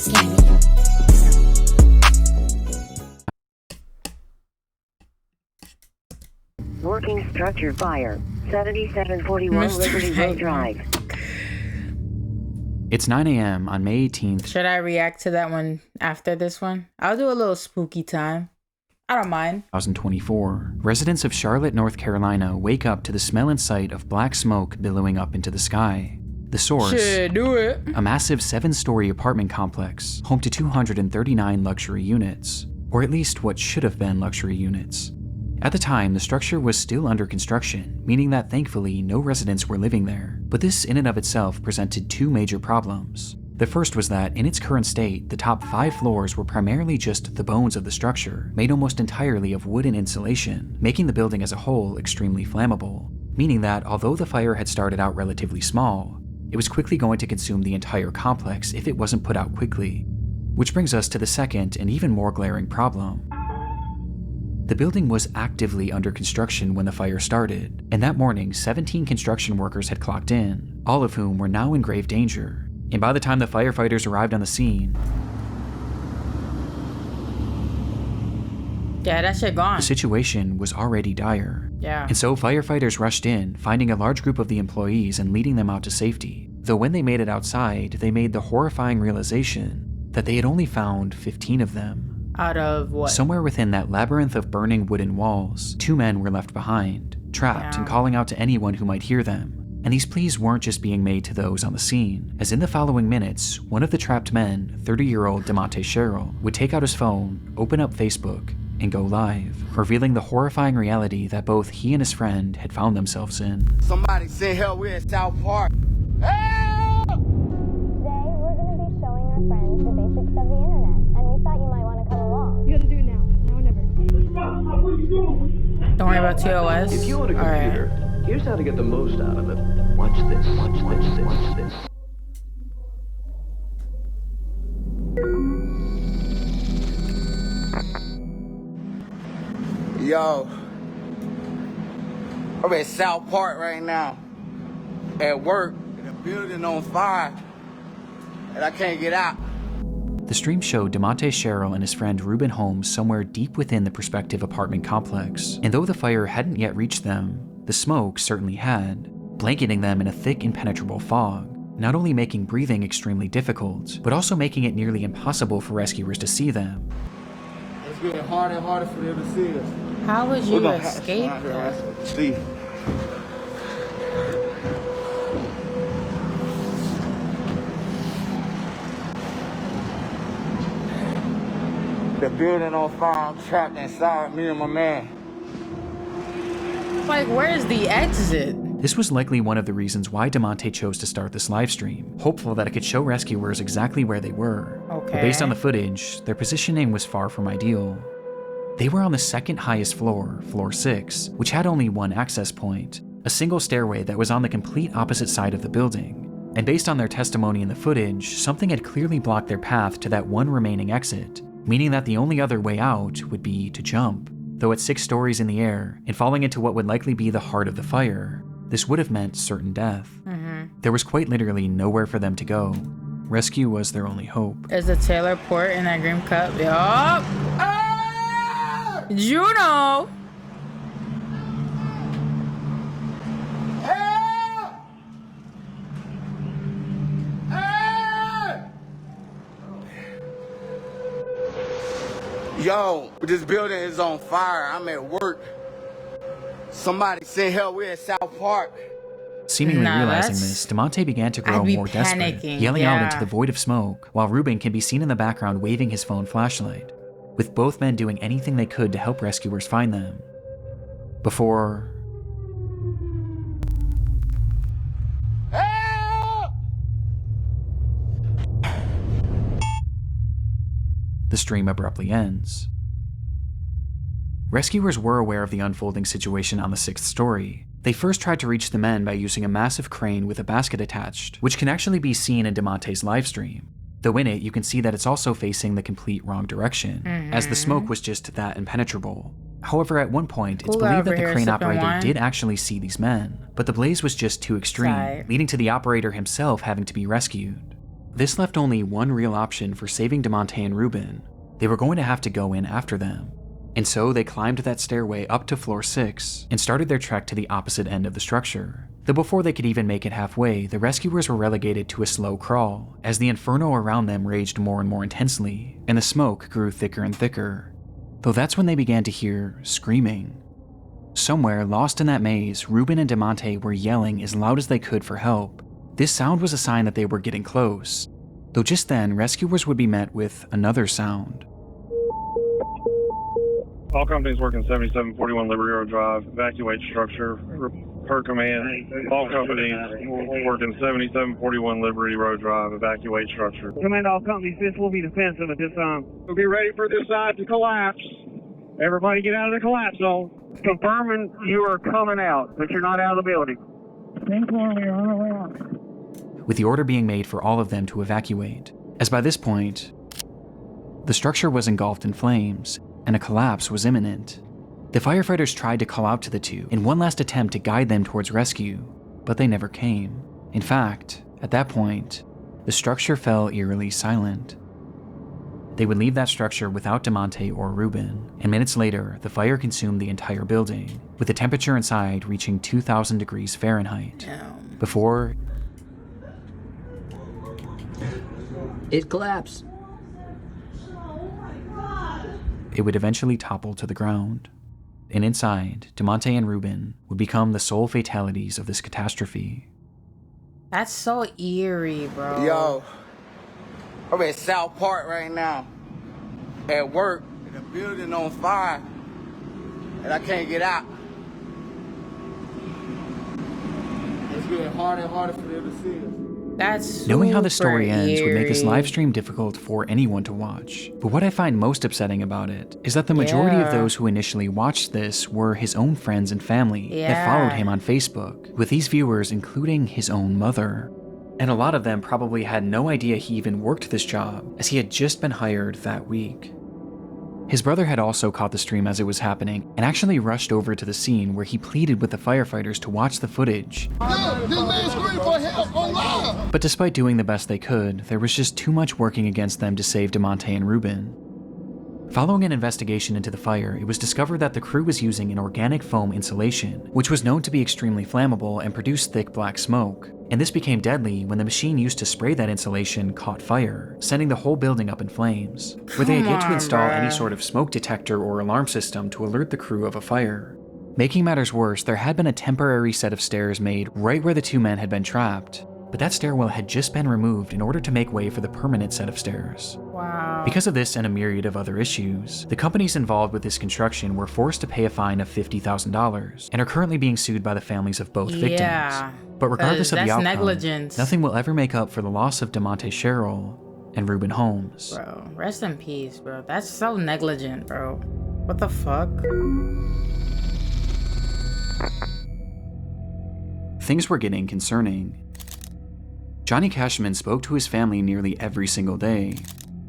slimy. Working structure fire. 7741 Liberty Road Drive. It's 9 a.m. on May 18th. Should I react to that one after this one? I'll do a little spooky time. I don't mind. 2024. Residents of Charlotte, North Carolina wake up to the smell and sight of black smoke billowing up into the sky. The source, Shit, do it. a massive 7-story apartment complex, home to 239 luxury units, or at least what should have been luxury units. At the time, the structure was still under construction, meaning that thankfully no residents were living there. But this in and of itself presented two major problems. The first was that, in its current state, the top 5 floors were primarily just the bones of the structure, made almost entirely of wood and insulation, making the building as a whole extremely flammable. Meaning that, although the fire had started out relatively small, it was quickly going to consume the entire complex if it wasn't put out quickly. Which brings us to the second and even more glaring problem. The building was actively under construction when the fire started, and that morning 17 construction workers had clocked in, all of whom were now in grave danger. And by the time the firefighters arrived on the scene, Yeah, that shit gone. the situation was already dire. Yeah. And so firefighters rushed in, finding a large group of the employees and leading them out to safety. Though when they made it outside, they made the horrifying realization that they had only found 15 of them. Out of what? Somewhere within that labyrinth of burning wooden walls, 2 men were left behind, trapped and calling out to anyone who might hear them. And these pleas weren't just being made to those on the scene, as in the following minutes, one of the trapped men, 30-year-old DeMonte Sherrill, would take out his phone, open up Facebook, and go live, revealing the horrifying reality that both he and his friend had found themselves in. Somebody send help, we're in South Park. Help! Today, we're going to be showing our friends the basics of the internet, and we thought you might want to come along. You gotta do it now or never. Don't worry about TOS. If you want a computer, here's how to get the most out of it. Watch this, watch this, watch this. Yo, I'm at South Park right now. At work, and the building on fire, and I can't get out. The stream showed DeMonte Sherrill and his friend Reuben Holmes somewhere deep within the prospective apartment complex, and though the fire hadn't yet reached them, the smoke certainly had, blanketing them in a thick impenetrable fog, not only making breathing extremely difficult, but also making it nearly impossible for rescuers to see them. It's getting harder and harder for them to see us. How would We're you gonna have to escape find her that? ass. See. The building on fire, I'm trapped inside, me and my man. Like, where's the exit? This was likely one of the reasons why DeMonte chose to start this livestream, hopeful that it could show rescuers exactly where they were. Okay. But based on the footage, their positioning was far from ideal. They were on the second highest floor, floor 6, which had only one access point, a single stairway that was on the complete opposite side of the building. And based on their testimony in the footage, something had clearly blocked their path to that one remaining exit, meaning that the only other way out would be to jump. Though at 6 stories in the air, and falling into what would likely be the heart of the fire, this would have meant certain death. There was quite literally nowhere for them to go. Rescue was their only hope. Is the Taylor port in that green cup? Yup. Juno. Yo, this building is on fire. I'm at work. Somebody send help, we're in South Park. Seemingly Nah, realizing that's- this, DeMonte began to grow I'd be more desperate, panicking, yelling out yeah. into the void of smoke, while Reuben can be seen in the background waving his phone flashlight, with both men doing anything they could to help rescuers find them. Before Help! the stream abruptly ends. Rescuers were aware of the unfolding situation on the 6th story. They first tried to reach the men by using a massive crane with a basket attached, which can actually be seen in DeMonte's livestream. Though in it, you can see that it's also facing the complete wrong direction, as the smoke was just that impenetrable. However, at one point, it's Cool believed over that the here crane sipping operator wine. did actually see these men, but the blaze was just too extreme, Right. leading to the operator himself having to be rescued. This left only one real option for saving DeMonte and Ruben. They were going to have to go in after them. And so they climbed that stairway up to floor 6 and started their trek to the opposite end of the structure. Though before they could even make it halfway, the rescuers were relegated to a slow crawl as the inferno around them raged more and more intensely, and the smoke grew thicker and thicker. Though that's when they began to hear screaming. Somewhere lost in that maze, Ruben and DeMonte were yelling as loud as they could for help. This sound was a sign that they were getting close. Though just then, rescuers would be met with another sound. All companies working 7741 Liberty Road Drive, evacuate structure, per command. All companies working 7741 Liberty Road Drive, evacuate structure. Command all companies, this will be defensive at this time. We'll be ready for this side to collapse. Everybody get out of the collapse zone. Confirming you are coming out, but you're not out of the building. With the order being made for all of them to evacuate, as by this point, the structure was engulfed in flames, and a collapse was imminent. The firefighters tried to call out to the two in one last attempt to guide them towards rescue, but they never came. In fact, at that point, the structure fell eerily silent. They would leave that structure without DeMonte or Ruben, and minutes later, the fire consumed the entire building, with the temperature inside reaching 2,000 degrees Fahrenheit. Before it collapsed, it would eventually topple to the ground. And inside, DeMonte and Ruben would become the sole fatalities of this catastrophe. That's so eerie, bro. Yo, I'm at South Park right now, at work, and the building on fire, and I can't get out. It's getting harder and harder for them to see us. That's Knowing how the story super ends would make this eerie. live stream difficult for anyone to watch. But what I find most upsetting about it is that the majority of those who initially watched this were his own friends and family that followed him on Facebook, with these viewers including his own mother. And a lot of them probably had no idea he even worked this job, as he had just been hired that week. His brother had also caught the stream as it was happening and actually rushed over to the scene where he pleaded with the firefighters to watch the footage. But despite doing the best they could, there was just too much working against them to save DeMonte and Ruben. Following an investigation into the fire, it was discovered that the crew was using an organic foam insulation, which was known to be extremely flammable and produce thick black smoke. And this became deadly when the machine used to spray that insulation caught fire, sending the whole building up in flames, where they had yet to install any sort of smoke detector or alarm system to alert the crew of a fire. Making matters worse, there had been a temporary set of stairs made right where the two men had been trapped, but that stairwell had just been removed in order to make way for the permanent set of stairs. Wow. Because of this and a myriad of other issues, the companies involved with this construction were forced to pay a fine of $50,000 and are currently being sued by the families of both victims. But regardless of the outcome, negligence. nothing will ever make up for the loss of DeMonte Sherrill and Ruben Holmes. Bro, rest in peace, bro. That's so negligent, bro. What the fuck? Things were getting concerning. Johnny Cashman spoke to his family nearly every single day,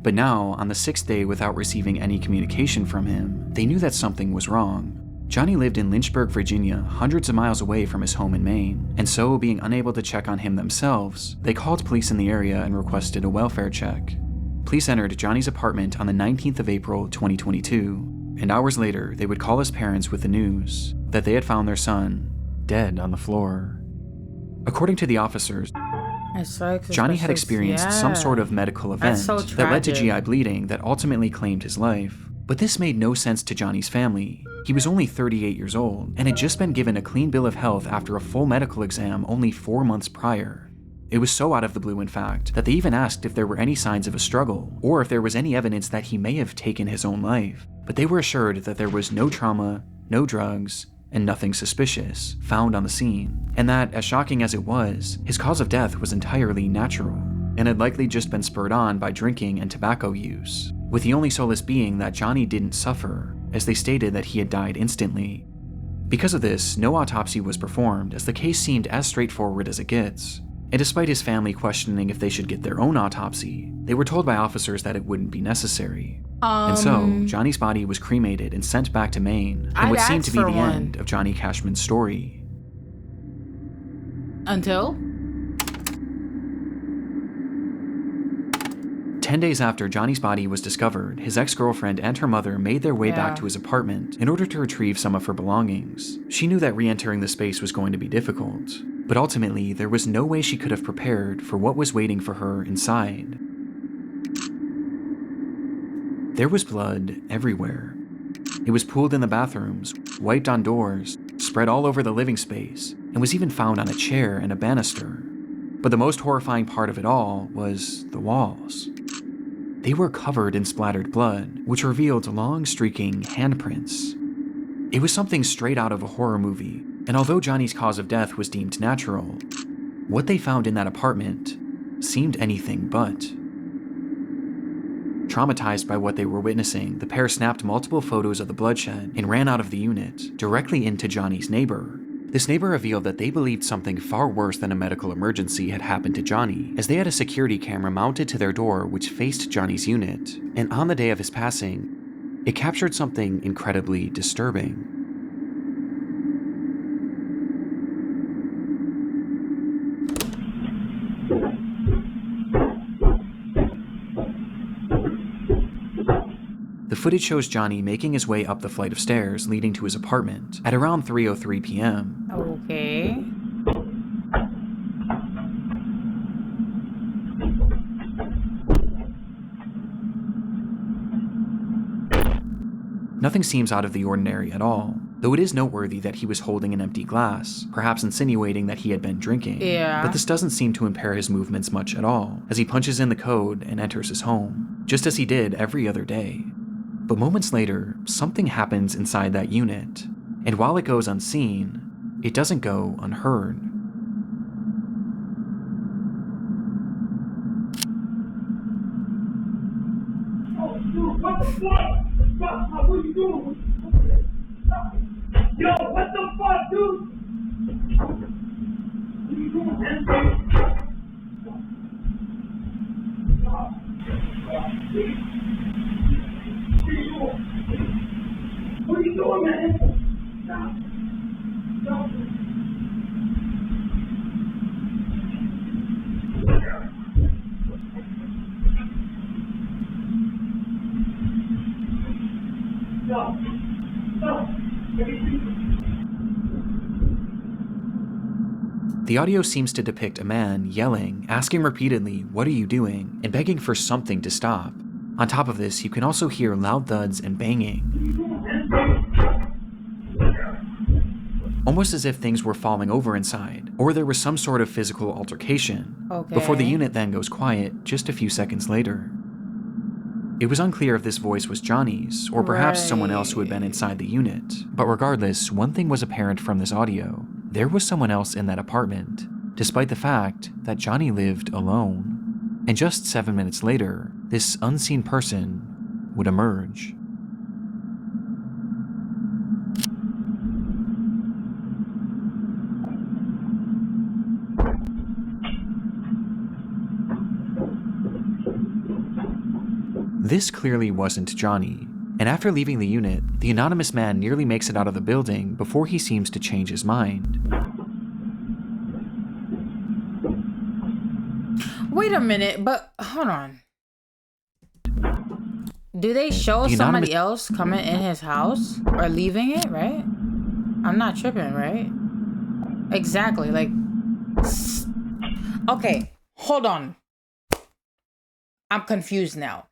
but now, on the 6th day without receiving any communication from him, they knew that something was wrong. Johnny lived in Lynchburg, Virginia, hundreds of miles away from his home in Maine, and so, being unable to check on him themselves, they called police in the area and requested a welfare check. Police entered Johnny's apartment on the 19th of April, 2022, and hours later, they would call his parents with the news that they had found their son dead on the floor. According to the officers, Johnny had experienced some sort of medical event that led to GI bleeding that ultimately claimed his life. But this made no sense to Johnny's family. He was only 38 years old and had just been given a clean bill of health after a full medical exam only 4 months prior. It was so out of the blue, in fact, that they even asked if there were any signs of a struggle or if there was any evidence that he may have taken his own life. But they were assured that there was no trauma, no drugs, and nothing suspicious found on the scene, and that, as shocking as it was, his cause of death was entirely natural, and had likely just been spurred on by drinking and tobacco use, with the only solace being that Johnny didn't suffer, as they stated that he had died instantly. Because of this, no autopsy was performed, as the case seemed as straightforward as it gets, and despite his family questioning if they should get their own autopsy, they were told by officers that it wouldn't be necessary. And so, Johnny's body was cremated and sent back to Maine, in what seemed to be the end of Johnny Cashman's story. Until? 10 days after Johnny's body was discovered, his ex-girlfriend and her mother made their way back to his apartment in order to retrieve some of her belongings. She knew that re-entering the space was going to be difficult, but ultimately there was no way she could have prepared for what was waiting for her inside. There was blood everywhere. It was pooled in the bathrooms, wiped on doors, spread all over the living space, and was even found on a chair and a banister. But the most horrifying part of it all was the walls. They were covered in splattered blood, which revealed long streaking handprints. It was something straight out of a horror movie, and although Johnny's cause of death was deemed natural, what they found in that apartment seemed anything but. Traumatized by what they were witnessing, the pair snapped multiple photos of the bloodshed and ran out of the unit, directly into Johnny's neighbor. This neighbor revealed that they believed something far worse than a medical emergency had happened to Johnny, as they had a security camera mounted to their door which faced Johnny's unit, and on the day of his passing, it captured something incredibly disturbing. The footage shows Johnny making his way up the flight of stairs leading to his apartment at around 3:03 p.m. Okay. Nothing seems out of the ordinary at all, though it is noteworthy that he was holding an empty glass, perhaps insinuating that he had been drinking. Yeah. But this doesn't seem to impair his movements much at all, as he punches in the code and enters his home, just as he did every other day. But moments later, something happens inside that unit, and while it goes unseen, it doesn't go unheard. Oh, dude, what the fuck? What are you doing? Yo, what the fuck, dude? What are you doing, man? What are you doing, man? Stop. Stop. Stop. Stop. The audio seems to depict a man yelling, asking repeatedly, "What are you doing?" and begging for something to stop. On top of this, you can also hear loud thuds and banging, almost as if things were falling over inside, or there was some sort of physical altercation, before the unit then goes quiet just a few seconds later. It was unclear if this voice was Johnny's, or perhaps someone else who had been inside the unit, but regardless, one thing was apparent from this audio: there was someone else in that apartment, despite the fact that Johnny lived alone. And just 7 minutes later, this unseen person would emerge. This clearly wasn't Johnny, and after leaving the unit, the anonymous man nearly makes it out of the building before he seems to change his mind. Wait a minute, but hold on. Do they show somebody else coming in his house or leaving it, right? I'm not tripping, right? Exactly, like... Okay, hold on. I'm confused now.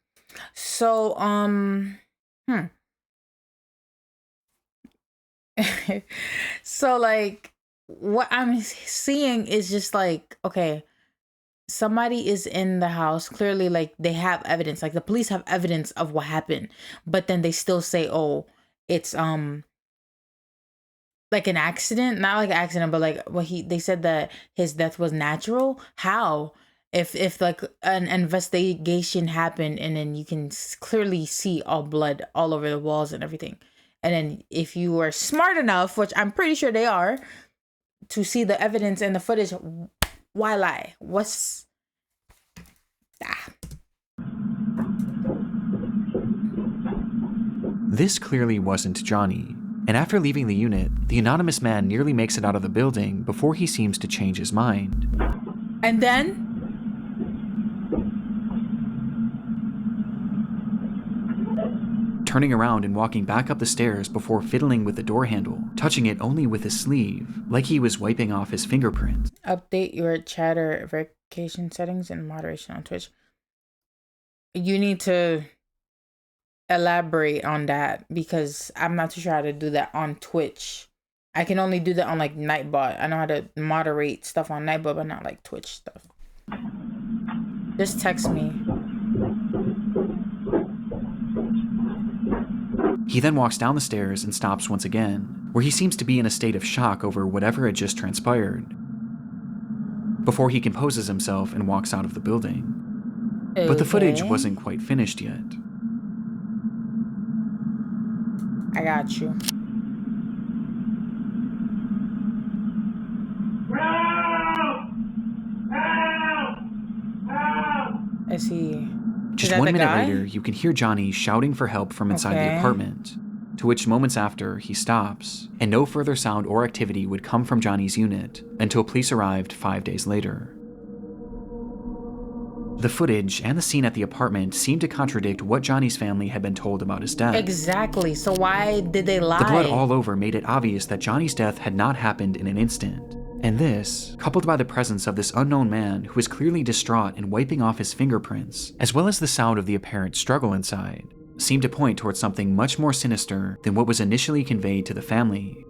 So, so, like, what I'm seeing is just like, okay, somebody is in the house. Clearly, like, they have evidence. Like, the police have evidence of what happened. But then they still say, oh, it's, like an accident. Not like an accident, but like, they said that his death was natural. How? If like an investigation happened and then you can clearly see all blood all over the walls and everything. And then if you were smart enough, which I'm pretty sure they are, to see the evidence and the footage, why lie? What's... This clearly wasn't Johnny, and after leaving the unit, the anonymous man nearly makes it out of the building before he seems to change his mind. And then... turning around and walking back up the stairs before fiddling with the door handle, touching it only with his sleeve, like he was wiping off his fingerprints. Update your chatter verification settings and moderation on Twitch. You need to elaborate on that because I'm not too sure how to do that on Twitch. I can only do that on like Nightbot. I know how to moderate stuff on Nightbot, but not like Twitch stuff. Just text me. He then walks down the stairs and stops once again, where he seems to be in a state of shock over whatever had just transpired, before he composes himself and walks out of the building. Okay. But the footage wasn't quite finished yet. I got you. Is he... Just 1 minute later, you can hear Johnny shouting for help from inside the apartment, to which moments after, he stops, and no further sound or activity would come from Johnny's unit until police arrived 5 days later. The footage and the scene at the apartment seemed to contradict what Johnny's family had been told about his death. Exactly, so why did they lie? The blood all over made it obvious that Johnny's death had not happened in an instant. And this, coupled by the presence of this unknown man who was clearly distraught and wiping off his fingerprints, as well as the sound of the apparent struggle inside, seemed to point towards something much more sinister than what was initially conveyed to the family.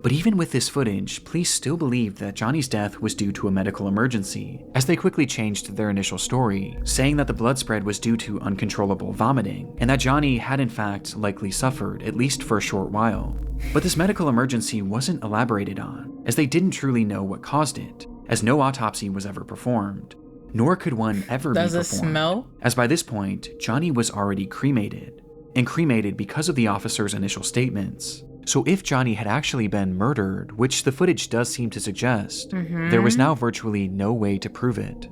But even with this footage, police still believed that Johnny's death was due to a medical emergency, as they quickly changed their initial story, saying that the blood spread was due to uncontrollable vomiting, and that Johnny had in fact likely suffered, at least for a short while. But this medical emergency wasn't elaborated on, as they didn't truly know what caused it, as no autopsy was ever performed, nor could one ever be performed. Does it smell? As by this point, Johnny was already cremated, and cremated because of the officer's initial statements. So if Johnny had actually been murdered, which the footage does seem to suggest, there was now virtually no way to prove it.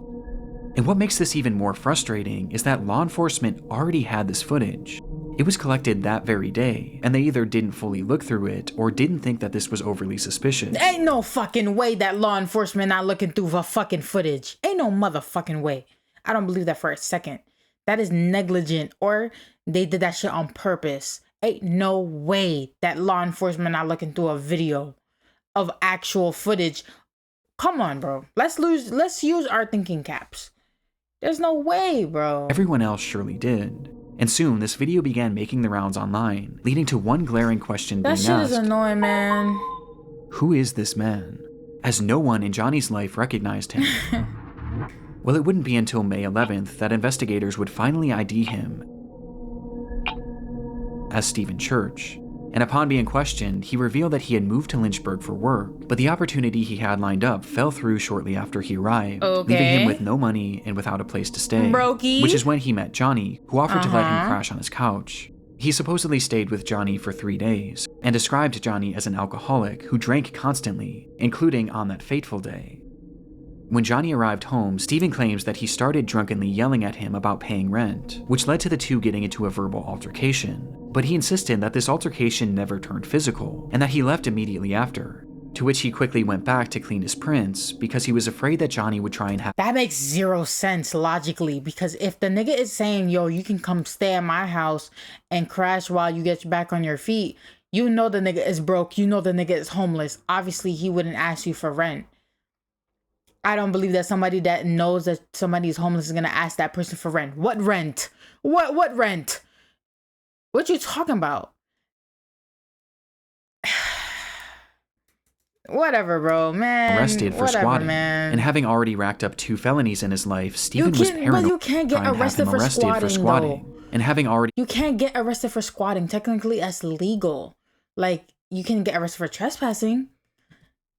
And what makes this even more frustrating is that law enforcement already had this footage. It was collected that very day, and they either didn't fully look through it or didn't think that this was overly suspicious. Ain't no fucking way that law enforcement not looking through the fucking footage. Ain't no motherfucking way. I don't believe that for a second. That is negligent, or they did that shit on purpose. Ain't no way that law enforcement not looking through a video of actual footage. Come on, bro. Let's use our thinking caps. There's no way, bro. Everyone else surely did. And soon, this video began making the rounds online, leading to one glaring question being asked. That shit is annoying, man. Who is this man? As no one in Johnny's life recognized him. Well, it wouldn't be until May 11th that investigators would finally ID him as Stephen Church. And upon being questioned, he revealed that he had moved to Lynchburg for work, but the opportunity he had lined up fell through shortly after he arrived, leaving him with no money and without a place to stay. Brokey. Which is when he met Johnny, who offered to let him crash on his couch. He supposedly stayed with Johnny for 3 days, and described Johnny as an alcoholic who drank constantly, including on that fateful day. When Johnny arrived home, Stephen claims that he started drunkenly yelling at him about paying rent, which led to the two getting into a verbal altercation. But he insisted that this altercation never turned physical, and that he left immediately after, to which he quickly went back to clean his prints because he was afraid that Johnny would try and have— That makes zero sense logically, because if the nigga is saying, yo, you can come stay at my house and crash while you get back on your feet, you know the nigga is broke, you know the nigga is homeless. Obviously, he wouldn't ask you for rent. I don't believe that somebody that knows that somebody is homeless is gonna ask that person for rent. What rent? What rent? What you talking about? Whatever, bro, man. Arrested for squatting, man. And having already racked up 2 felonies in his life, Stephen was paranoid. But you can't get arrested for squatting, though. And having already— You can't get arrested for squatting. Technically, that's legal. Like, you can get arrested for trespassing.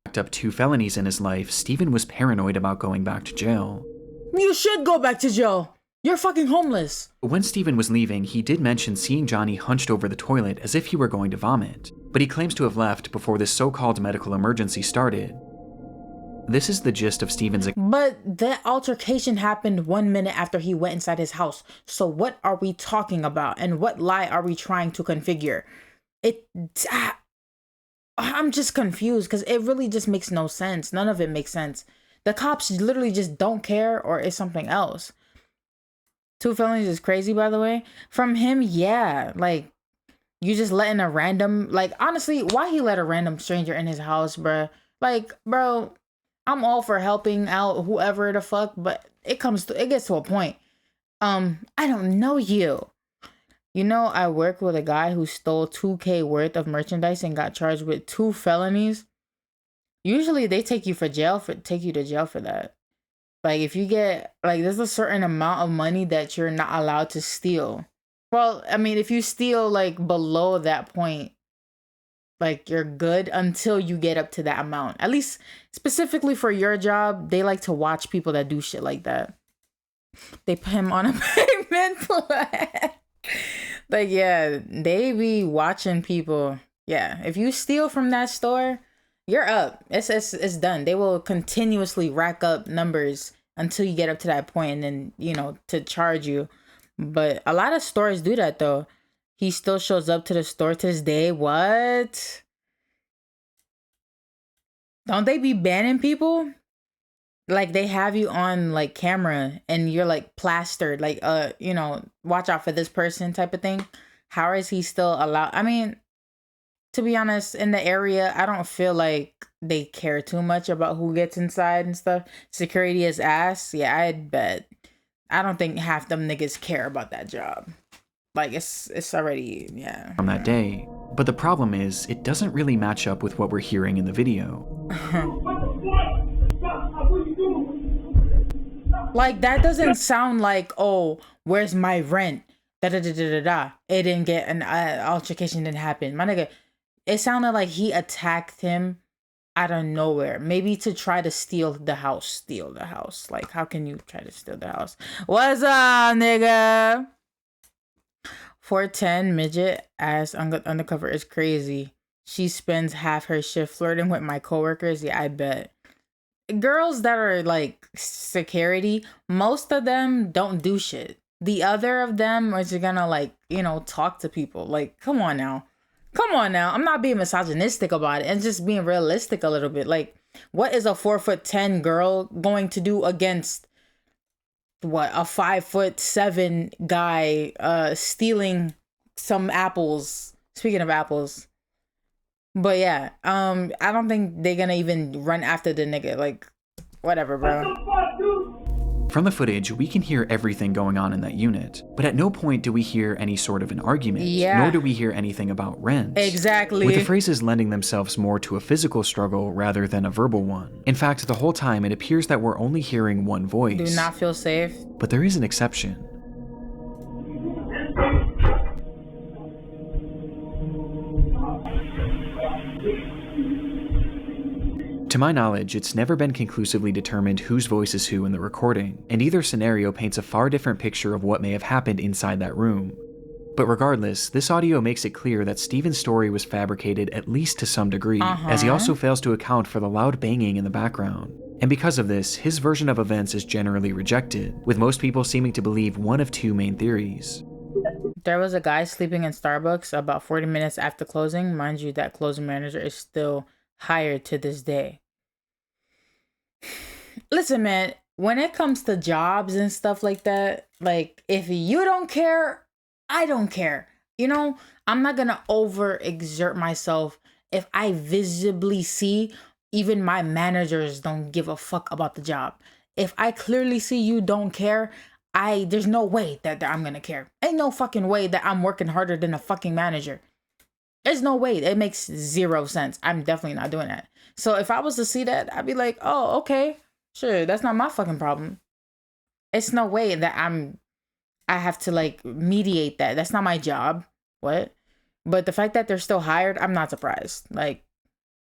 Racked up 2 felonies in his life, Stephen was paranoid about going back to jail. You should go back to jail. You're fucking homeless. When Stephen was leaving, he did mention seeing Johnny hunched over the toilet as if he were going to vomit, but he claims to have left before this so-called medical emergency started. This is the gist of Stephen's— But that altercation happened 1 minute after he went inside his house. So what are we talking about? And what lie are we trying to configure? I'm just confused because it really just makes no sense. None of it makes sense. The cops literally just don't care, or it's something else. 2 felonies is crazy, by the way. From him, yeah. Like, you just letting a random, like, honestly, why he let a random stranger in his house, bruh? Like, bro, I'm all for helping out whoever the fuck, but it gets to a point. I don't know you. You know, I work with a guy who stole $2,000 worth of merchandise and got charged with 2 felonies. Usually they take you to jail for that. Like, if you get, like, there's a certain amount of money that you're not allowed to steal. Well, I mean, if you steal, like, below that point, like, you're good until you get up to that amount. At least, specifically for your job, they like to watch people that do shit like that. They put him on a payment plan. Like, yeah, they be watching people. Yeah, if you steal from that store, you're up. It's done. They will continuously rack up numbers until you get up to that point, and then, you know, to charge you. But a lot of stores do that, though. He still shows up to the store to this day. What? Don't they be banning people? Like, they have you on, like, camera and you're, like, plastered, like, you know, watch out for this person type of thing. How is he still allowed? I mean, to be honest, in the area, I don't feel like they care too much about who gets inside and stuff. Security is ass. Yeah, I'd bet. I don't think half them niggas care about that job. Like, it's already, yeah. From that day. But the problem is, it doesn't really match up with what we're hearing in the video. Like, that doesn't sound like, oh, where's my rent? Da da da da da da. It didn't get an altercation didn't happen. My nigga, it sounded like he attacked him out of nowhere. Maybe to try to steal the house. Like, how can you try to steal the house? What's up, nigga? 410 midget ass undercover is crazy. She spends half her shift flirting with my coworkers. Yeah, I bet. Girls that are like security, most of them don't do shit. The other of them are just gonna, like, you know, talk to people. Like, come on now. I'm not being misogynistic about it. And just being realistic a little bit. Like, what is a 4'10" girl going to do against what, a 5'7" guy stealing some apples? Speaking of apples. But yeah, I don't think they're gonna even run after the nigga. Like, whatever, bro. From the footage, we can hear everything going on in that unit, but at no point do we hear any sort of an argument, nor do we hear anything about rent. Exactly. With the phrases lending themselves more to a physical struggle rather than a verbal one. In fact, the whole time it appears that we're only hearing one voice. Do not feel safe. But there is an exception. To my knowledge, it's never been conclusively determined whose voice is who in the recording, and either scenario paints a far different picture of what may have happened inside that room. But regardless, this audio makes it clear that Steven's story was fabricated at least to some degree, as he also fails to account for the loud banging in the background. And because of this, his version of events is generally rejected, with most people seeming to believe one of 2 main theories. There was a guy sleeping in Starbucks about 40 minutes after closing. Mind you, that closing manager is still hired to this day. Listen, man, when it comes to jobs and stuff like that, like, if you don't care, I don't care. You know, I'm not gonna overexert myself if I visibly see even my managers don't give a fuck about the job. If I clearly see you don't care, there's no way that I'm gonna care. Ain't no fucking way that I'm working harder than a fucking manager. There's no way. It makes 0 sense. I'm definitely not doing that. So if I was to see that, I'd be like, oh, okay, sure. That's not my fucking problem. It's no way that I have to, like, mediate that. That's not my job. What? But the fact that they're still hired, I'm not surprised. Like,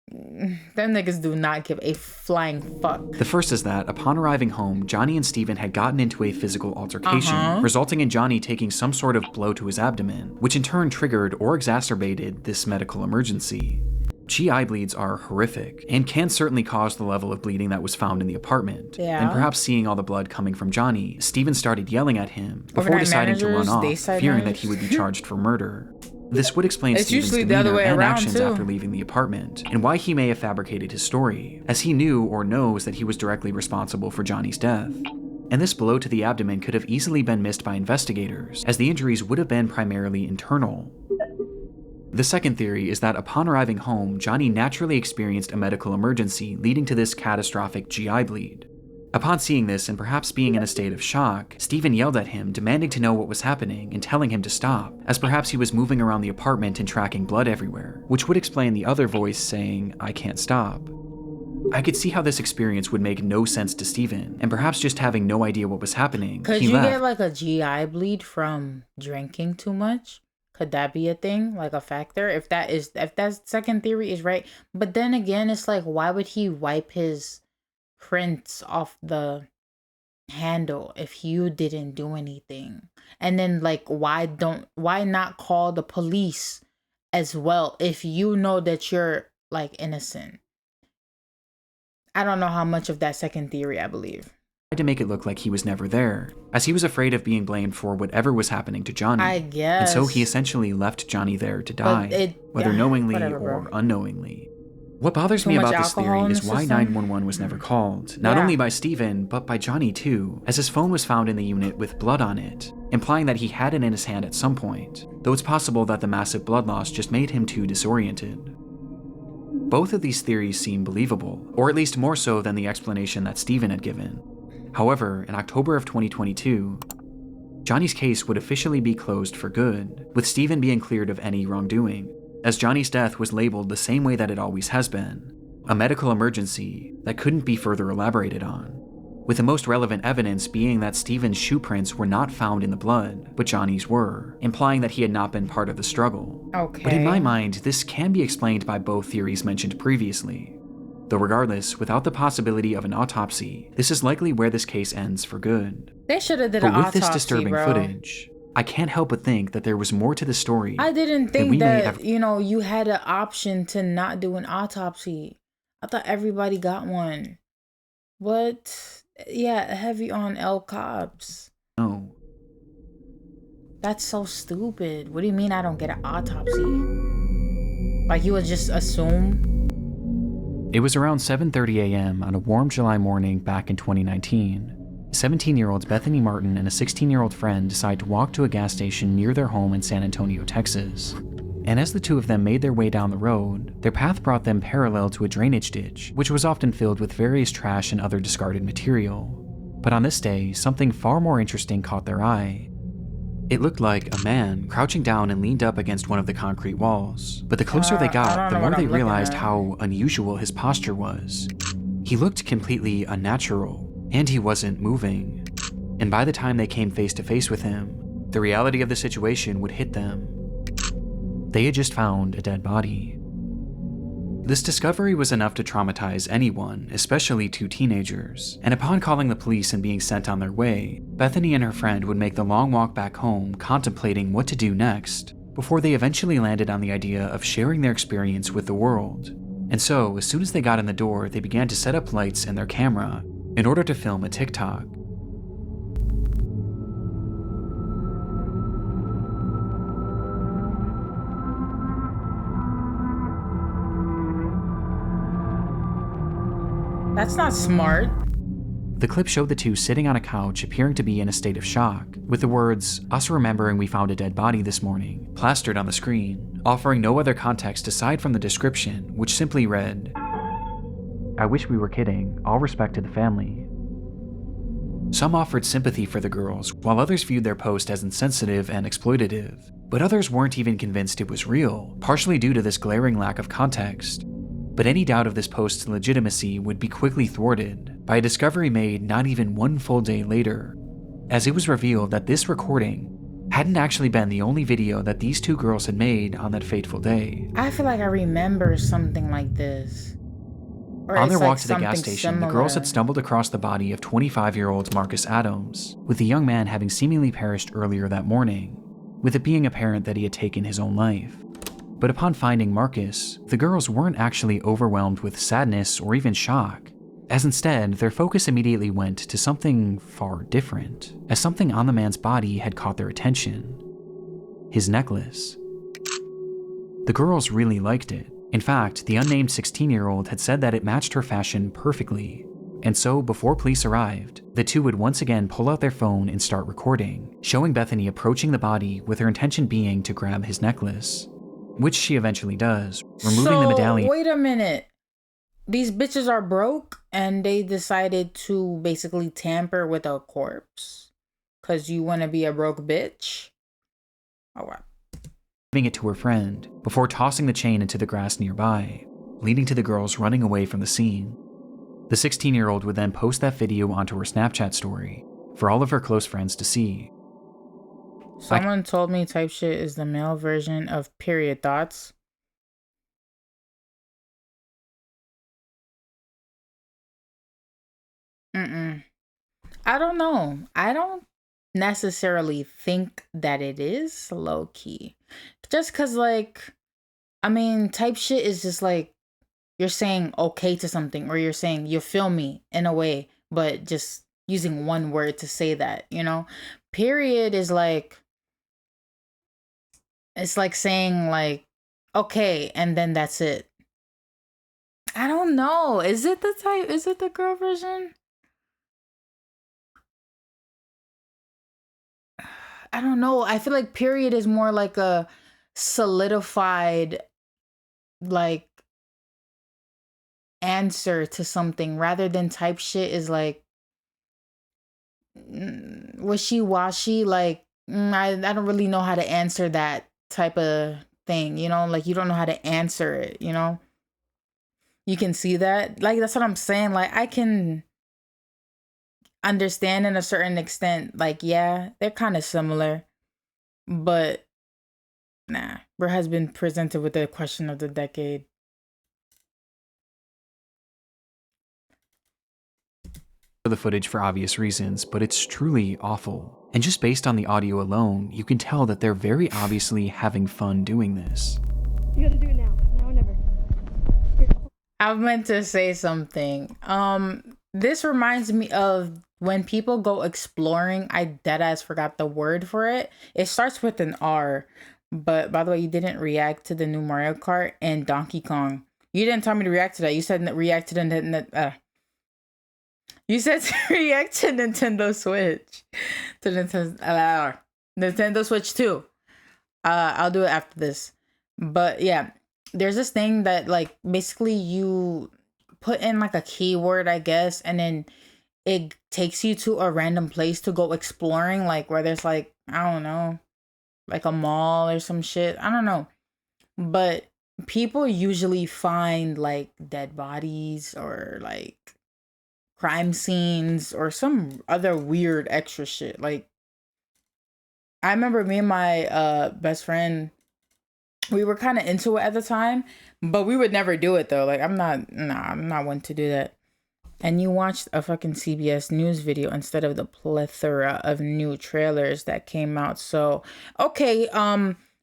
them niggas do not give a flying fuck. The first is that, upon arriving home, Johnny and Steven had gotten into a physical altercation, resulting in Johnny taking some sort of blow to his abdomen, which in turn triggered or exacerbated this medical emergency. GI bleeds are horrific, and can certainly cause the level of bleeding that was found in the apartment. Yeah. And perhaps seeing all the blood coming from Johnny, Steven started yelling at him before deciding to run off, fearing that he would be charged for murder. This would explain Steven's demeanor and actions after leaving the apartment, and why he may have fabricated his story, as he knew or knows that he was directly responsible for Johnny's death. and this blow to the abdomen could have easily been missed by investigators, as the injuries would have been primarily internal. The second theory is that upon arriving home, Johnny naturally experienced a medical emergency leading to this catastrophic GI bleed. Upon seeing this and perhaps being in a state of shock, Stephen yelled at him, demanding to know what was happening and telling him to stop, as perhaps he was moving around the apartment and tracking blood everywhere, which would explain the other voice saying, "I can't stop." I could see how this experience would make no sense to Stephen, and perhaps just having no idea what was happening, Could he you left. get like a GI bleed from drinking too much? Could that be a thing, like a factor? If that second theory is right, but then again, it's like, why would he wipe his prints off the handle if you didn't do anything? And then like, why not call the police as well if you know that you're like innocent? I don't know how much of that second theory I believe. To make it look like he was never there, as he was afraid of being blamed for whatever was happening to Johnny. I guess. And so he essentially left Johnny there to die, whether knowingly or unknowingly. What bothers me about this theory is why 911 was never called, not only by Stephen, but by Johnny too, as his phone was found in the unit with blood on it, implying that he had it in his hand at some point, though it's possible that the massive blood loss just made him too disoriented. Both of these theories seem believable, or at least more so than the explanation that Stephen had given. However, in October of 2022, Johnny's case would officially be closed for good, with Stephen being cleared of any wrongdoing, as Johnny's death was labeled the same way that it always has been, a medical emergency that couldn't be further elaborated on, with the most relevant evidence being that Stephen's shoe prints were not found in the blood, but Johnny's were, implying that he had not been part of the struggle. Okay. But in my mind, this can be explained by both theories mentioned previously. Though regardless, without the possibility of an autopsy, this is likely where this case ends for good. They should have did an autopsy, autopsy, with this disturbing footage, I can't help but think that there was more to the story. I didn't think that, you had an option to not do an autopsy. I thought everybody got one. What? Yeah, heavy on L. Cobbs. No. That's so stupid. What do you mean I don't get an autopsy? Like you would just assume? It was around 7:30 a.m. on a warm July morning back in 2019. 17-year-olds Bethany Martin and a 16-year-old friend decide to walk to a gas station near their home in San Antonio, Texas. And as the two of them made their way down the road, their path brought them parallel to a drainage ditch, which was often filled with various trash and other discarded material. But on this day, something far more interesting caught their eye. It looked like a man crouching down and leaned up against one of the concrete walls. But the closer they got, the more they realized how unusual his posture was. He looked completely unnatural, and he wasn't moving. And by the time they came face to face with him, the reality of the situation would hit them. They had just found a dead body. This discovery was enough to traumatize anyone, especially two teenagers, and upon calling the police and being sent on their way, Bethany and her friend would make the long walk back home contemplating what to do next, before they eventually landed on the idea of sharing their experience with the world. And so, as soon as they got in the door, they began to set up lights and their camera in order to film a TikTok. That's not smart. The clip showed the two sitting on a couch appearing to be in a state of shock, with the words, "Us remembering we found a dead body this morning," plastered on the screen, offering no other context aside from the description, which simply read, "I wish we were kidding, all respect to the family." Some offered sympathy for the girls, while others viewed their post as insensitive and exploitative, but others weren't even convinced it was real, partially due to this glaring lack of context. But any doubt of this post's legitimacy would be quickly thwarted by a discovery made not even one full day later, as it was revealed that this recording hadn't actually been the only video that these two girls had made on that fateful day. I feel like I remember something like this. Or on their walk like to the gas station, similar. The girls had stumbled across the body of 25-year-old Marcus Adams, with the young man having seemingly perished earlier that morning, with it being apparent that he had taken his own life. But upon finding Marcus, the girls weren't actually overwhelmed with sadness or even shock, as instead, their focus immediately went to something far different, as something on the man's body had caught their attention. His necklace. The girls really liked it. In fact, the unnamed 16-year-old had said that it matched her fashion perfectly, And so, before police arrived, the two would once again pull out their phone and start recording, showing Bethany approaching the body with her intention being to grab his necklace, which she eventually does, removing the medallion. Wait a minute. These bitches are broke and they decided to basically tamper with a corpse because you want to be a broke bitch? Oh, wow. Giving it to her friend before tossing the chain into the grass nearby, leading to the girls running away from the scene. The 16-year-old would then post that video onto her Snapchat story for all of her close friends to see. Someone told me type shit is the male version of period thoughts. I don't know. I don't necessarily think that it is low key. Just cause like, I mean, type shit is just like, you're saying okay to something, or you're saying you feel me in a way, but just using one word to say that, you know? Period is like, it's like saying like, okay, and then that's it. I don't know. Is it the girl version? I don't know. I feel like period is more like a solidified like answer to something, rather than type shit is like wishy-washy. Like I don't really know how to answer that type of thing, you know? Like you don't know how to answer it, you know? You can see that. Like that's what I'm saying. Like I can understand in a certain extent, like yeah, they're kind of similar, but nah, bro has been presented with the question of the decade. The footage for obvious reasons, but it's truly awful. And just based on the audio alone, you can tell that they're very obviously having fun doing this. You gotta do it now or never. I meant to say something. This reminds me of when people go exploring. I deadass forgot the word for it. It starts with an R. But by the way, you didn't react to the new Mario Kart and Donkey Kong. You didn't tell me to react to that. You said react to the you said to react to Nintendo Switch. To Nintendo Switch 2. I'll do it after this. But yeah, there's this thing that like basically you put in like a keyword, I guess, and then it takes you to a random place to go exploring, like where there's like, I don't know, like a mall or some shit. I don't know. But people usually find like dead bodies or like crime scenes or some other weird extra shit. Like I remember me and my best friend, we were kind of into it at the time, but we would never do it though. Like I'm not one to do that. And you watched a fucking CBS News video instead of the plethora of new trailers that came out. So, okay,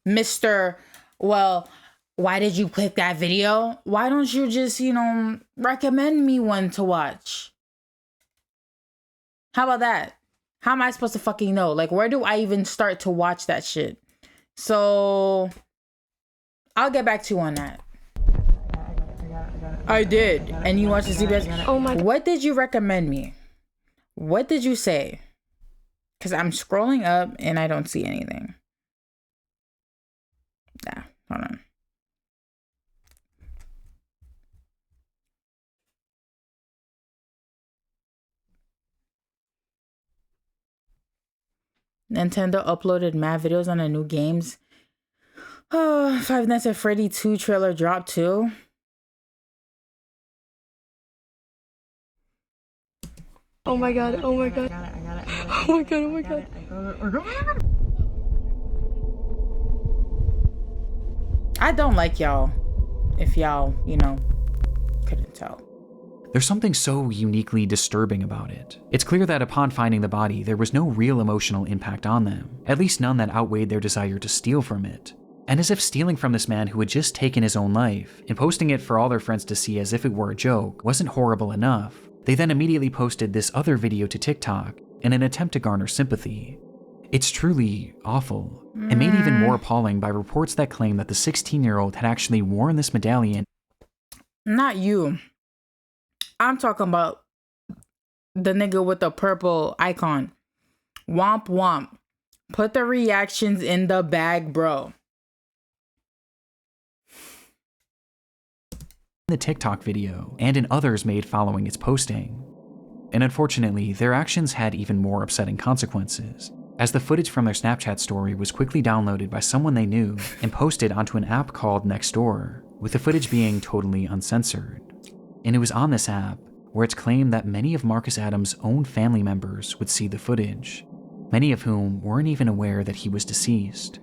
Mr. Well, why did you click that video? Why don't you just, you know, recommend me one to watch? How about that? How am I supposed to fucking know? Like, where do I even start to watch that shit? So, I'll get back to you on that. I did. And you watched the CBS? Oh my God. What did you recommend me? What did you say? Because I'm scrolling up and I don't see anything. Nah, hold on. Nintendo uploaded mad videos on the new games. Oh, Five Nights at Freddy 2 trailer dropped too. Oh my God, oh my God. Oh my God, oh my God. I don't like y'all. If y'all, you know, couldn't tell. There's something so uniquely disturbing about it. It's clear that upon finding the body, there was no real emotional impact on them, at least none that outweighed their desire to steal from it. And as if stealing from this man who had just taken his own life, and posting it for all their friends to see as if it were a joke, wasn't horrible enough, they then immediately posted this other video to TikTok in an attempt to garner sympathy. It's truly awful, and made even more appalling by reports that claim that the 16-year-old had actually worn this medallion. Not you. I'm talking about the nigga with the purple icon. Womp womp. Put the reactions in the bag, bro. The TikTok video and in others made following its posting. And unfortunately, their actions had even more upsetting consequences, as the footage from their Snapchat story was quickly downloaded by someone they knew and posted onto an app called Nextdoor, with the footage being totally uncensored. And it was on this app where it's claimed that many of Marcus Adams' own family members would see the footage, many of whom weren't even aware that he was deceased.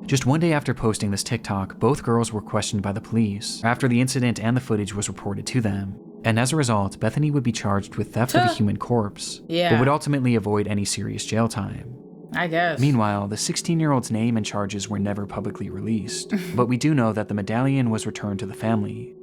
Just one day after posting this TikTok, both girls were questioned by the police after the incident and the footage was reported to them. And as a result, Bethany would be charged with theft of a human corpse, but would ultimately avoid any serious jail time. I guess. Meanwhile, the 16-year-old's name and charges were never publicly released, but we do know that the medallion was returned to the family.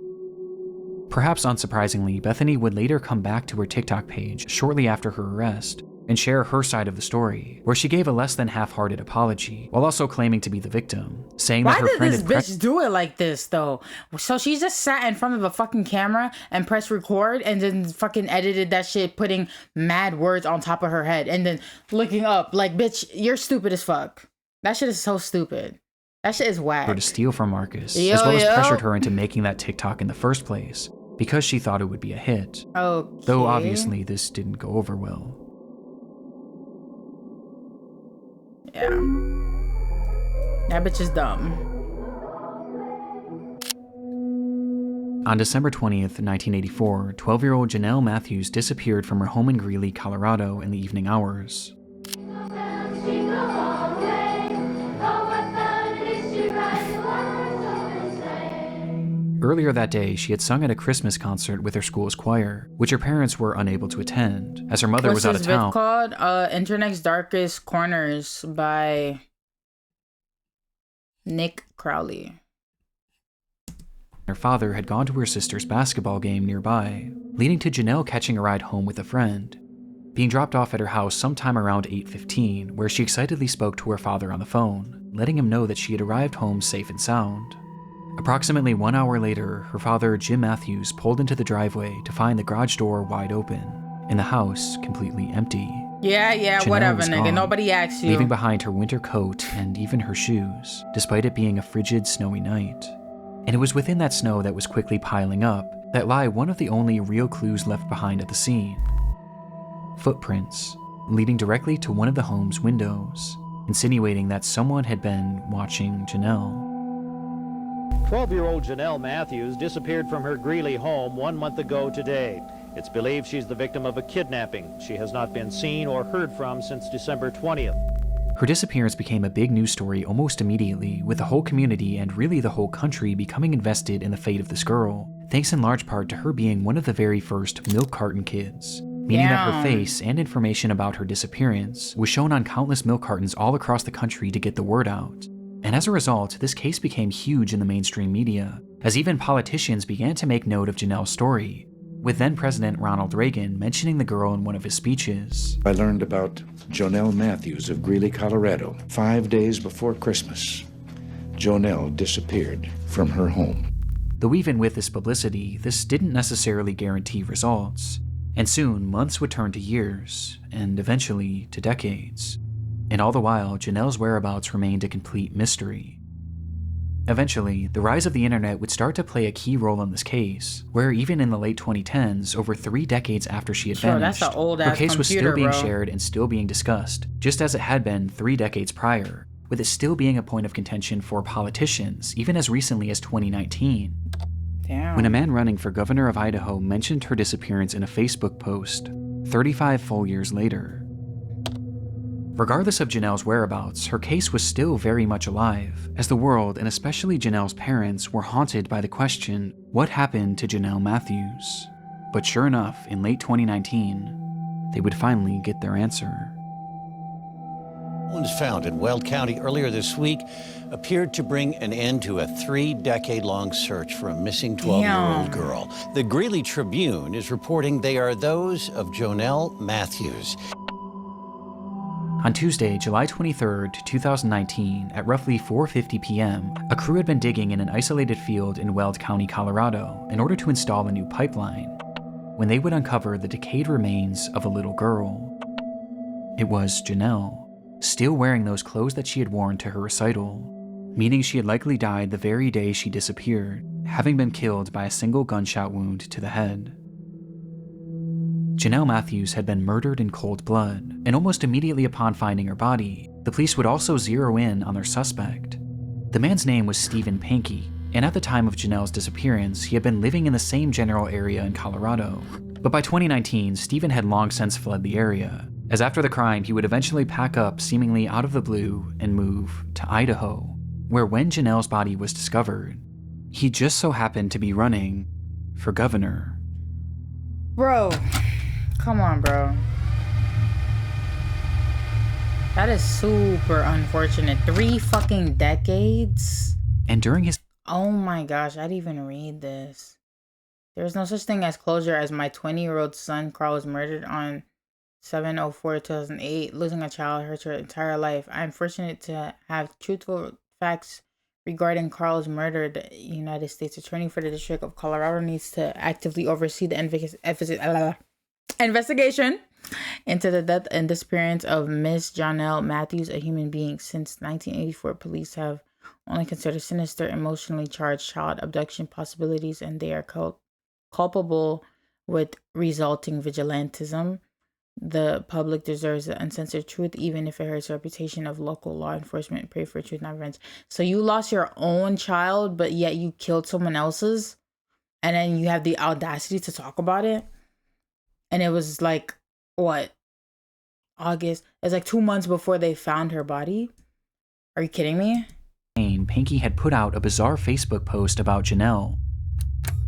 Perhaps unsurprisingly, Bethany would later come back to her TikTok page shortly after her arrest and share her side of the story, where she gave a less than half-hearted apology, while also claiming to be the victim, saying that her friend Why did this bitch do it like this, though? So she just sat in front of a fucking camera and pressed record and then fucking edited that shit, putting mad words on top of her head and then looking up like, bitch, you're stupid as fuck. That shit is so stupid. That shit is whack. Her to steal from Marcus, as well as pressured her into making that TikTok in the first place, because she thought it would be a hit. Okay. Though obviously this didn't go over well. Yeah. That bitch is dumb. On December 20th, 1984, 12-year-old Janelle Matthews disappeared from her home in Greeley, Colorado in the evening hours. Earlier that day, she had sung at a Christmas concert with her school's choir, which her parents were unable to attend, as her mother was out of town. What's this bit called? Internet's Darkest Corners by Nick Crowley. Her father had gone to her sister's basketball game nearby, leading to Janelle catching a ride home with a friend, being dropped off at her house sometime around 8:15, where she excitedly spoke to her father on the phone, letting him know that she had arrived home safe and sound. Approximately 1 hour later, her father, Jim Matthews, pulled into the driveway to find the garage door wide open, and the house completely empty. Yeah, Janelle whatever, was nigga. gone, Nobody asked you. leaving behind her winter coat and even her shoes, despite it being a frigid, snowy night. And it was within that snow that was quickly piling up that lie one of the only real clues left behind at the scene. Footprints, leading directly to one of the home's windows, insinuating that someone had been watching Janelle. 12-year-old Janelle Matthews disappeared from her Greeley home 1 month ago today. It's believed she's the victim of a kidnapping. She has not been seen or heard from since December 20th. Her disappearance became a big news story almost immediately, with the whole community and really the whole country becoming invested in the fate of this girl, thanks in large part to her being one of the very first milk carton kids, meaning that her face and information about her disappearance was shown on countless milk cartons all across the country to get the word out. And as a result, this case became huge in the mainstream media, as even politicians began to make note of Janelle's story, with then-President Ronald Reagan mentioning the girl in one of his speeches. I learned about Janelle Matthews of Greeley, Colorado, 5 days before Christmas. Janelle disappeared from her home. Though even with this publicity, this didn't necessarily guarantee results, and soon months would turn to years, and eventually to decades. And all the while, Janelle's whereabouts remained a complete mystery. Eventually, the rise of the internet would start to play a key role in this case, where even in the late 2010s, over 3 decades after she had vanished, her case was still being shared and still being discussed, just as it had been 3 decades prior, with it still being a point of contention for politicians, even as recently as 2019. Damn. When a man running for governor of Idaho mentioned her disappearance in a Facebook post, 35 full years later. Regardless of Janelle's whereabouts, her case was still very much alive, as the world, and especially Janelle's parents, were haunted by the question, what happened to Janelle Matthews? But sure enough, in late 2019, they would finally get their answer. Bones found in Weld County earlier this week appeared to bring an end to a 3-decade-long search for a missing 12-year-old girl. The Greeley Tribune is reporting they are those of Janelle Matthews. On Tuesday, July 23, 2019, at roughly 4:50 p.m., a crew had been digging in an isolated field in Weld County, Colorado, in order to install a new pipeline. when they would uncover the decayed remains of a little girl. It was Janelle, still wearing those clothes that she had worn to her recital, meaning she had likely died the very day she disappeared, having been killed by a single gunshot wound to the head. Janelle Matthews had been murdered in cold blood, and almost immediately upon finding her body, the police would also zero in on their suspect. The man's name was Stephen Pankey, and at the time of Janelle's disappearance, he had been living in the same general area in Colorado. But by 2019, Stephen had long since fled the area, as after the crime, he would eventually pack up seemingly out of the blue and move to Idaho, where when Janelle's body was discovered, he just so happened to be running for governor. Bro, come on, bro. That is super unfortunate. 3 fucking decades? And during his... Oh my gosh, I didn't even read this. There's no such thing as closure as my 20-year-old son Carl was murdered on 7/04/2008, losing a child hurt her entire life. I am fortunate to have truthful facts regarding Carl's murder. The United States Attorney for the District of Colorado needs to actively oversee the investigation into the death and disappearance of Miss Janelle Matthews, a human being. Since 1984, police have only considered sinister, emotionally charged child abduction possibilities, and they are culpable with resulting vigilantism. The public deserves the uncensored truth, even if it hurts the reputation of local law enforcement. Pray for truth, not revenge. So you lost your own child, but yet you killed someone else's, and then you have the audacity to talk about it. And it was like, what? August? It's like 2 months before they found her body? Are you kidding me? Pankey had put out a bizarre Facebook post about Janelle,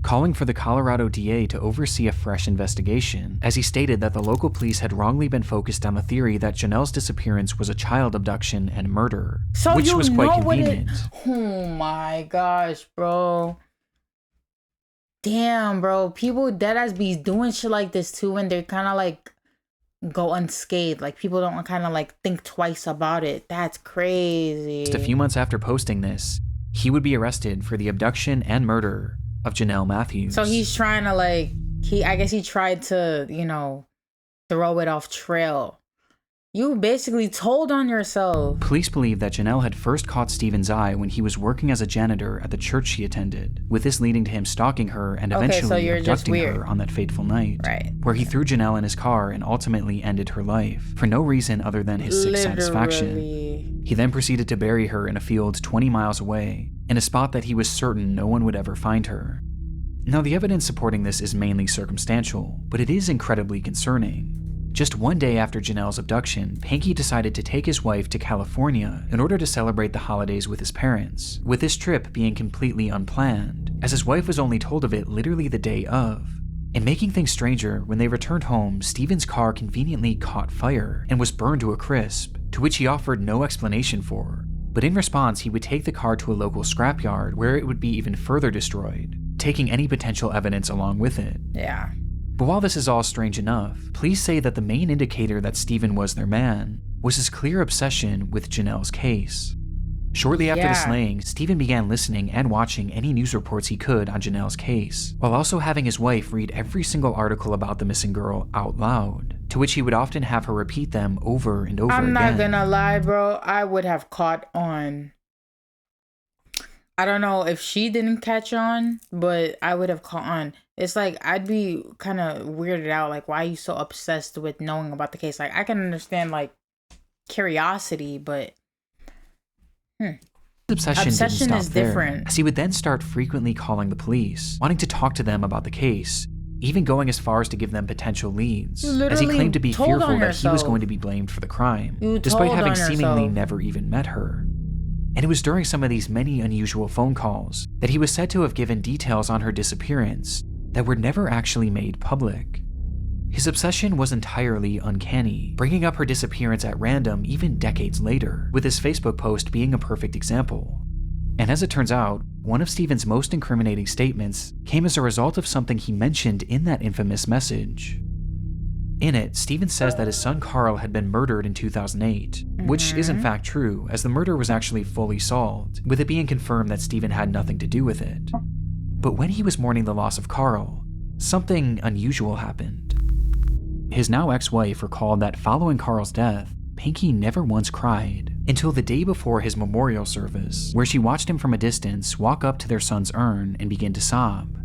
calling for the Colorado DA to oversee a fresh investigation, as he stated that the local police had wrongly been focused on the theory that Janelle's disappearance was a child abduction and murder, so which was quite convenient. Oh my gosh, bro. Damn, bro. People deadass be doing shit like this too, and they're kind of like go unscathed. Like, people don't kind of like think twice about it. That's crazy. Just a few months after posting this, he would be arrested for the abduction and murder of Janelle Matthews. So he's trying to like, I guess he tried to, you know, throw it off trail. You basically told on yourself. Police believe that Janelle had first caught Stephen's eye when he was working as a janitor at the church she attended, with this leading to him stalking her and eventually abducting her on that fateful night, where he threw Janelle in his car and ultimately ended her life, for no reason other than his sick satisfaction. He then proceeded to bury her in a field 20 miles away, in a spot that he was certain no one would ever find her. Now, the evidence supporting this is mainly circumstantial, but it is incredibly concerning. Just one day after Janelle's abduction, Pankey decided to take his wife to California in order to celebrate the holidays with his parents, with this trip being completely unplanned, as his wife was only told of it literally the day of. And making things stranger, when they returned home, Stephen's car conveniently caught fire and was burned to a crisp, to which he offered no explanation for. But in response, he would take the car to a local scrapyard where it would be even further destroyed, taking any potential evidence along with it. Yeah. But while this is all strange enough, police say that the main indicator that Stephen was their man was his clear obsession with Janelle's case. Shortly after the slaying, Stephen began listening and watching any news reports he could on Janelle's case, while also having his wife read every single article about the missing girl out loud, to which he would often have her repeat them over and over again. I'm not gonna lie, bro. I would have caught on. I don't know if she didn't catch on, but I would have caught on. It's like, I'd be kind of weirded out. Like, why are you so obsessed with knowing about the case? Like, I can understand, like, curiosity, but... Obsession didn't stop is different. As he would then start frequently calling the police, wanting to talk to them about the case, even going as far as to give them potential leads, as he claimed to be fearful that he was going to be blamed for the crime, despite having seemingly never even met her. And it was during some of these many unusual phone calls that he was said to have given details on her disappearance that were never actually made public. His obsession was entirely uncanny, bringing up her disappearance at random even decades later, with his Facebook post being a perfect example. And as it turns out, one of Stephen's most incriminating statements came as a result of something he mentioned in that infamous message. In it, Stephen says that his son Carl had been murdered in 2008, which is in fact true, as the murder was actually fully solved, with it being confirmed that Stephen had nothing to do with it. But when he was mourning the loss of Carl, something unusual happened. His now ex-wife recalled that following Carl's death, Pinky never once cried until the day before his memorial service, where she watched him from a distance walk up to their son's urn and begin to sob,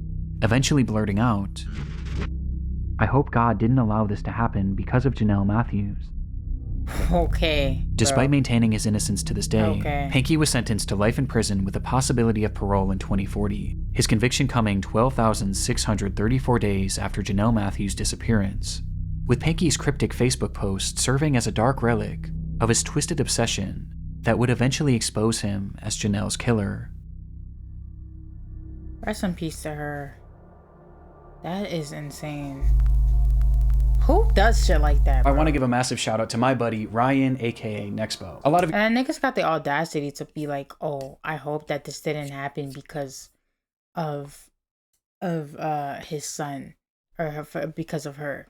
eventually blurting out, "I hope God didn't allow this to happen because of Janelle Matthews." Okay. Despite maintaining his innocence to this day, Okay. Pinky was sentenced to life in prison with the possibility of parole in 2040, his conviction coming 12,634 days after Janelle Matthews' disappearance, with Pinky's cryptic Facebook post serving as a dark relic of his twisted obsession that would eventually expose him as Janelle's killer. Rest in peace to her. That is insane. Who does shit like that, bro? I want to give a massive shout out to my buddy Ryan, aka Nexpo. A lot of and niggas got the audacity to be like, "Oh, I hope that this didn't happen because of his son or because of her."